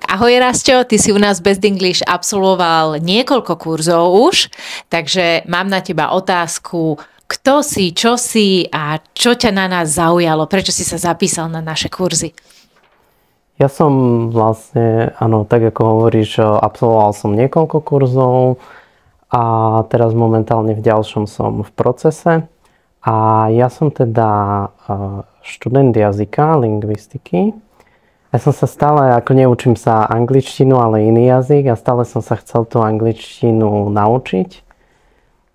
Ahoj Rasťo, ty si u nás Best English absolvoval niekoľko kurzov už, takže mám na teba otázku, kto si, čo si a čo ťa na nás zaujalo, prečo si sa zapísal na naše kurzy? Ja som vlastne, áno, tak ako hovoríš, absolvoval som niekoľko kurzov a teraz momentálne v ďalšom som v procese. A ja som teda študent jazyka, lingvistiky. Ja som sa stále, ako neučím sa angličtinu, ale iný jazyk a stále som sa chcel tú angličtinu naučiť.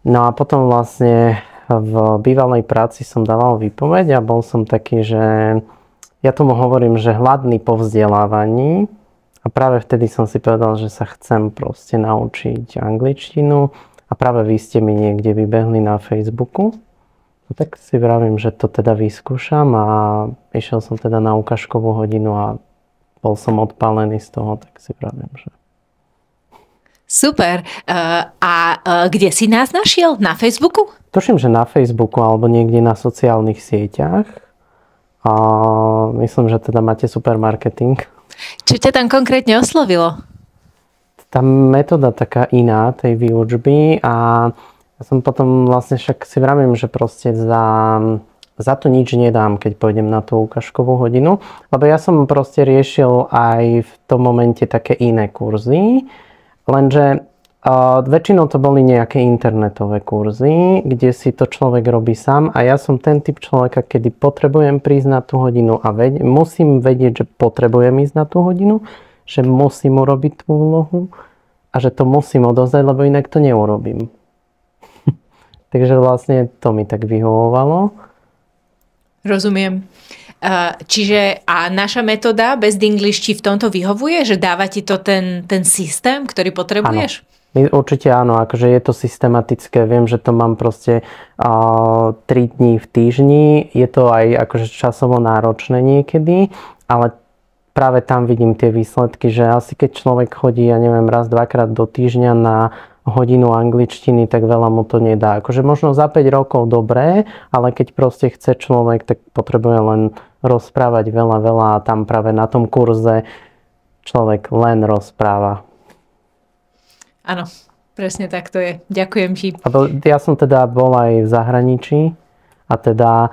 No a potom vlastne v bývalej práci som dával výpoveď a bol som taký, že ja tomu hovorím, že hladný po vzdelávaní. A práve vtedy som si povedal, že sa chcem proste naučiť angličtinu a práve vy ste mi niekde vybehli na Facebooku. No tak si vravím, že to teda vyskúšam a išiel som teda na ukážkovú hodinu a bol som odpálený z toho, tak si vravím, že... Super. A kde si nás našiel? Na Facebooku? Tuším, že na Facebooku alebo niekde na sociálnych sieťach. A myslím, že teda máte super marketing. Čo ťa tam konkrétne oslovilo? Tá metóda taká iná tej výučby a ja som potom vlastne však si vravím, že proste za to nič nedám, keď pôjdem na tú ukážkovú hodinu. Lebo ja som proste riešil aj v tom momente také iné kurzy. Lenže väčšinou to boli nejaké internetové kurzy, kde si to človek robí sám. A ja som ten typ človeka, kedy potrebujem prísť na tú hodinu a musím vedieť, že potrebujem ísť na tú hodinu, že musím urobiť tú úlohu a že to musím odovzdať, lebo inak to neurobím. Takže vlastne to mi tak vyhovovalo. Rozumiem. Čiže a naša metóda Best English ti v tomto vyhovuje? Že dáva ti to ten systém, ktorý potrebuješ? Áno. Určite áno, akože je to systematické. Viem, že to mám proste 3 dní v týždni. Je to aj akože časovo náročné niekedy, ale práve tam vidím tie výsledky, že asi keď človek chodí, ja neviem, raz, dvakrát do týždňa na hodinu angličtiny, tak veľa mu to nedá. Akože možno za 5 rokov dobré, ale keď proste chce človek, tak potrebuje len rozprávať veľa a tam práve na tom kurze človek len rozpráva. Áno, presne tak to je. Ďakujem ti. Ja som teda bol aj v zahraničí a teda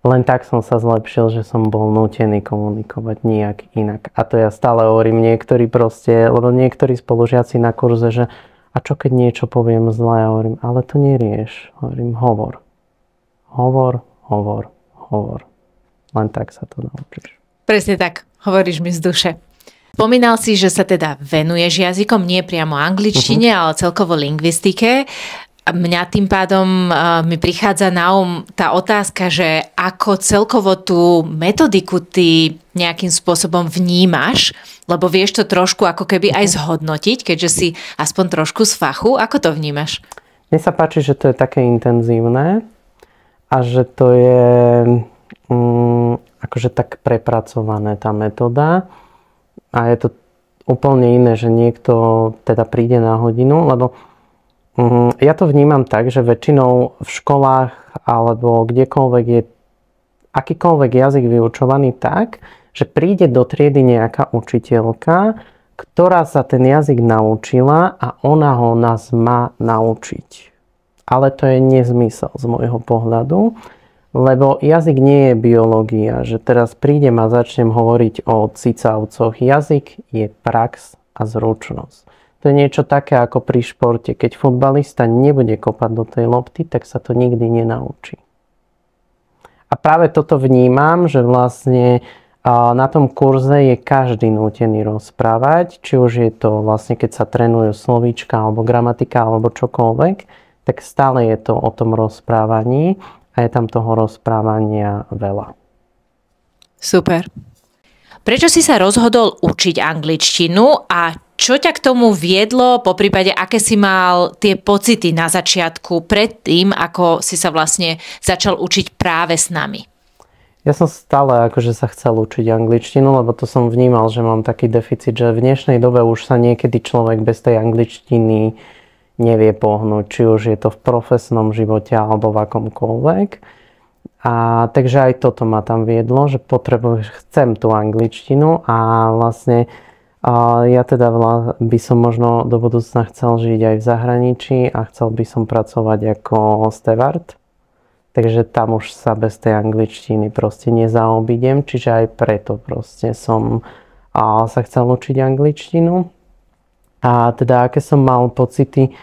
len tak som sa zlepšil, že som bol nútený komunikovať nijak inak. A to ja stále hovorím, lebo niektorí spolužiaci na kurze, že a čo keď niečo poviem zle, ja hovorím, ale to nerieš. Hovorím, hovor. Len tak sa to naučíš. Presne tak, hovoríš mi z duše. Spomínal si, že sa teda venuješ jazykom, nie priamo angličtine, ale celkovo lingvistike. Mňa tým pádom mi prichádza na tá otázka, že ako celkovo tú metodiku ty nejakým spôsobom vnímaš, lebo vieš to trošku ako keby aj zhodnotiť, keďže si aspoň trošku z fachu. Ako to vnímaš? Mne sa páči, že to je také intenzívne a že to je akože tak prepracované tá metóda a je to úplne iné, že niekto teda príde na hodinu, lebo ja to vnímam tak, že väčšinou v školách alebo kdekoľvek je akýkoľvek jazyk vyučovaný tak, že príde do triedy nejaká učiteľka, ktorá sa ten jazyk naučila a ona nás má naučiť. Ale to je nezmysel z môjho pohľadu, lebo jazyk nie je biológia, že teraz prídem a začnem hovoriť o cicavcoch. Jazyk je prax a zručnosť. To je niečo také ako pri športe. Keď futbalista nebude kopať do tej lopty, tak sa to nikdy nenaučí. A práve toto vnímam, že vlastne na tom kurze je každý nútený rozprávať. Či už je to vlastne, keď sa trénujú slovíčka, alebo gramatika, alebo čokoľvek, tak stále je to o tom rozprávaní a je tam toho rozprávania veľa. Super. Prečo si sa rozhodol učiť angličtinu a čo ťa k tomu viedlo, poprípade aké si mal tie pocity na začiatku pred tým, ako si sa vlastne začal učiť práve s nami? Ja som stále akože sa chcel učiť angličtinu, lebo to som vnímal, že mám taký deficit, že v dnešnej dobe už sa niekedy človek bez tej angličtiny nevie pohnúť, či už je to v profesnom živote alebo v akomkoľvek. A takže aj toto ma tam viedlo, že chcem tú angličtinu a vlastne ja teda by som možno do budúcna chcel žiť aj v zahraničí a chcel by som pracovať ako steward. Takže tam už sa bez tej angličtiny proste nezaobídem, čiže aj preto proste som sa chcel učiť angličtinu. A teda aké som mal pocity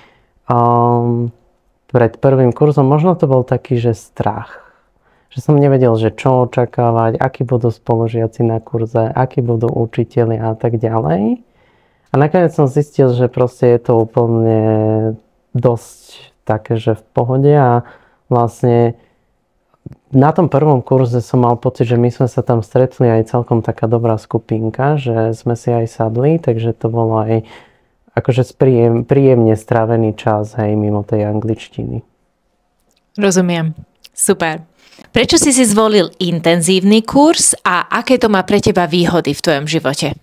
pred prvým kurzom, možno to bol taký, že strach. Že som nevedel, že čo očakávať, akí budú spolužiaci na kurze, akí budú učitelia a tak ďalej. A nakoniec som zistil, že proste je to úplne dosť také, že v pohode a vlastne na tom prvom kurze som mal pocit, že my sme sa tam stretli aj celkom taká dobrá skupinka, že sme si aj sadli, takže to bolo aj akože príjemne strávený čas, hej, mimo tej angličtiny. Rozumiem. Super. Prečo si zvolil intenzívny kurz a aké to má pre teba výhody v tvojom živote?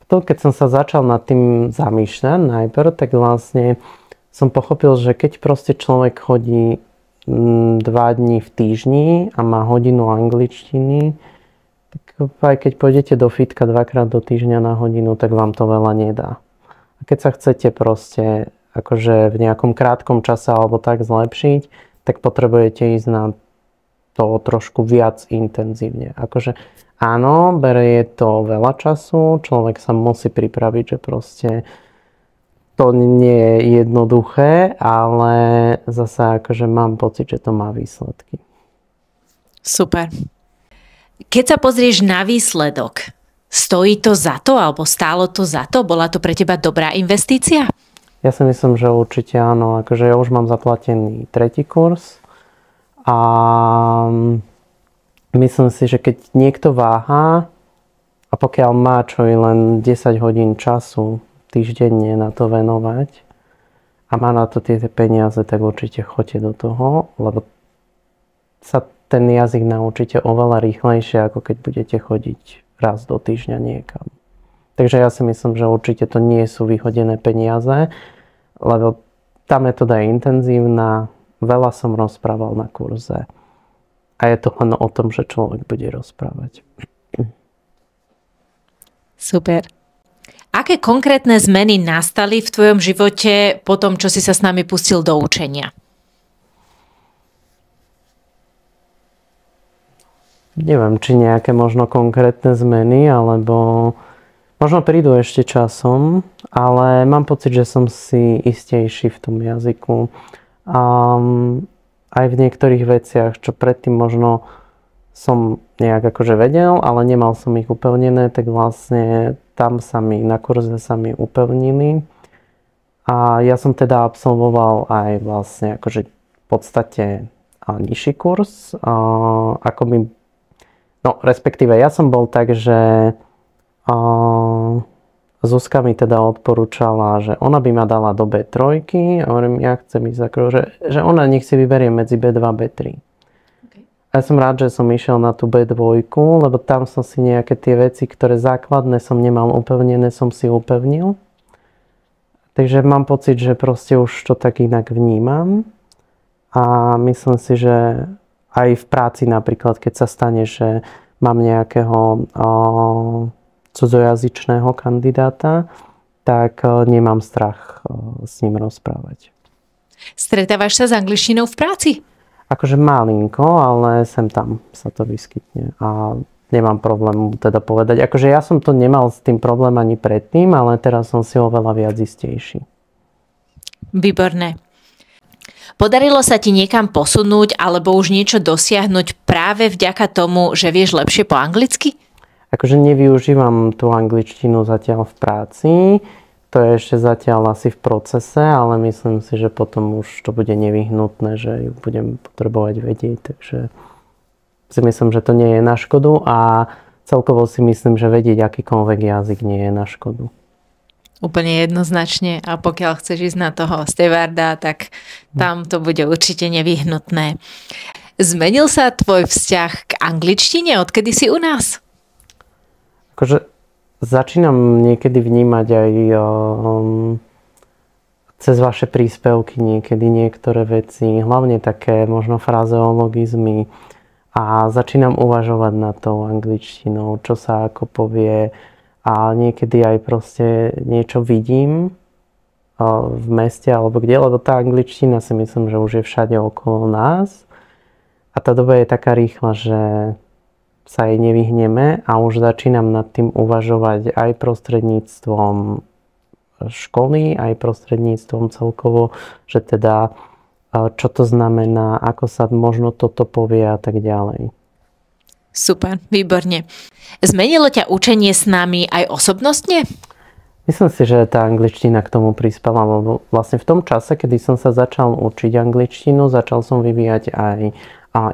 Keď som sa začal nad tým zamýšľať najprv, tak vlastne som pochopil, že keď proste človek chodí 2 dní v týždni a má hodinu angličtiny, tak aj keď pôjdete do fitka 2-krát do týždňa na hodinu, tak vám to veľa nedá. A keď sa chcete proste akože v nejakom krátkom čase alebo tak zlepšiť, tak potrebujete ísť na to trošku viac intenzívne. Akože áno, berie to veľa času, človek sa musí pripraviť, že proste to nie je jednoduché, ale zase akože mám pocit, že to má výsledky. Super. Keď sa pozrieš na výsledok, stojí to za to, alebo stálo to za to? Bola to pre teba dobrá investícia? Ja si myslím, že určite áno. Akože ja už mám zaplatený 3. kurz a myslím si, že keď niekto váha a pokiaľ má čo i len 10 hodín času týždenne na to venovať a má na to tie peniaze, tak určite choďte do toho, lebo sa ten jazyk naučíte oveľa rýchlejšie, ako keď budete chodiť raz do týždňa niekam. Takže ja si myslím, že určite to nie sú vyhodené peniaze, lebo tá metóda je intenzívna, veľa som rozprával na kurze a je to len o tom, že človek bude rozprávať. Super. Aké konkrétne zmeny nastali v tvojom živote po tom, čo si sa s nami pustil do učenia? Neviem, či nejaké možno konkrétne zmeny, alebo možno prídu ešte časom, ale mám pocit, že som si istejší v tom jazyku. Aj v niektorých veciach, čo predtým možno som nejak akože vedel, ale nemal som ich upevnené, tak vlastne tam na kurze sa mi upevnili. A ja som teda absolvoval aj vlastne akože v podstate nižší kurz, ako by. No, respektíve ja som bol tak, že Zuzka mi teda odporúčala, že ona by ma dala do B3 a hovorím, ja chcem ísť že ona nech si vyberie medzi B2 a B3. Okay. A ja som rád, že som išiel na tú B2, lebo tam som si nejaké tie veci, ktoré základné som nemal upevnené, som si upevnil. Takže mám pocit, že proste už to tak inak vnímam a myslím si, že aj v práci napríklad, keď sa stane, že mám nejakého cudzojazyčného kandidáta, tak nemám strach s ním rozprávať. Stretávaš sa s angličtinou v práci? Akože malinko, ale sem tam sa to vyskytne a nemám problém teda povedať. Akože ja som to nemal s tým problém ani predtým, ale teraz som si oveľa viac istejší. Výborné. Podarilo sa ti niekam posunúť alebo už niečo dosiahnuť práve vďaka tomu, že vieš lepšie po anglicky? Akože nevyužívam tú angličtinu zatiaľ v práci. To je ešte zatiaľ asi v procese, ale myslím si, že potom už to bude nevyhnutné, že ju budem potrebovať vedieť. Takže si myslím, že to nie je na škodu a celkovo si myslím, že vedieť akýkoľvek jazyk nie je na škodu. Úplne jednoznačne a pokiaľ chceš ísť na toho stewarda, tak tam to bude určite nevyhnutné. Zmenil sa tvoj vzťah k angličtine, odkedy si u nás? Akože začínam niekedy vnímať aj cez vaše príspevky niekedy niektoré veci, hlavne také možno frazeologizmy, a začínam uvažovať nad tou angličtinou, čo sa ako povie a niekedy aj proste niečo vidím v meste alebo kde, lebo tá angličtina si myslím, že už je všade okolo nás a tá doba je taká rýchla, že sa jej nevyhneme a už začínam nad tým uvažovať aj prostredníctvom školy, aj prostredníctvom celkovo, že teda čo to znamená, ako sa možno toto povie a tak ďalej. Super, výborne. Zmenilo ťa učenie s nami aj osobnostne? Myslím si, že tá angličtina k tomu prispela, lebo vlastne v tom čase, kedy som sa začal učiť angličtinu, začal som vyvíjať aj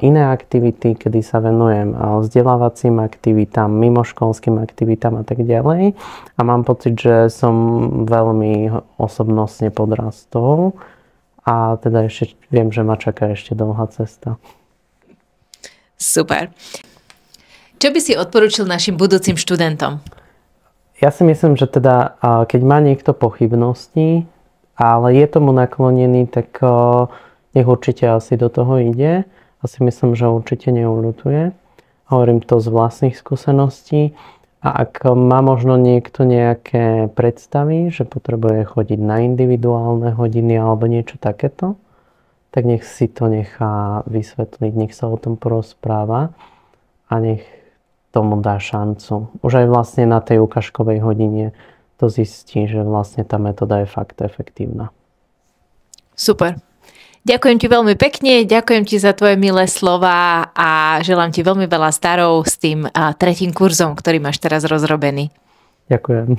iné aktivity, kedy sa venujem vzdelávacím aktivitám, mimoškolským aktivitám a tak ďalej. A mám pocit, že som veľmi osobnostne podrastol. A teda ešte viem, že ma čaká ešte dlhá cesta. Super. Čo by si odporúčil našim budúcim študentom? Ja si myslím, že teda, keď má niekto pochybnosti, ale je tomu naklonený, tak nech určite asi do toho ide. Asi myslím, že určite neuľutuje. Hovorím to z vlastných skúseností. A ak má možno niekto nejaké predstavy, že potrebuje chodiť na individuálne hodiny alebo niečo takéto, tak nech si to nechá vysvetliť, nech sa o tom porozpráva a nech tomu dá šancu. Už aj vlastne na tej ukážkovej hodine to zistí, že vlastne tá metóda je fakt efektívna. Super. Ďakujem ti veľmi pekne, ďakujem ti za tvoje milé slova a želám ti veľmi veľa starov s tým 3. kurzom, ktorý máš teraz rozrobený. Ďakujem.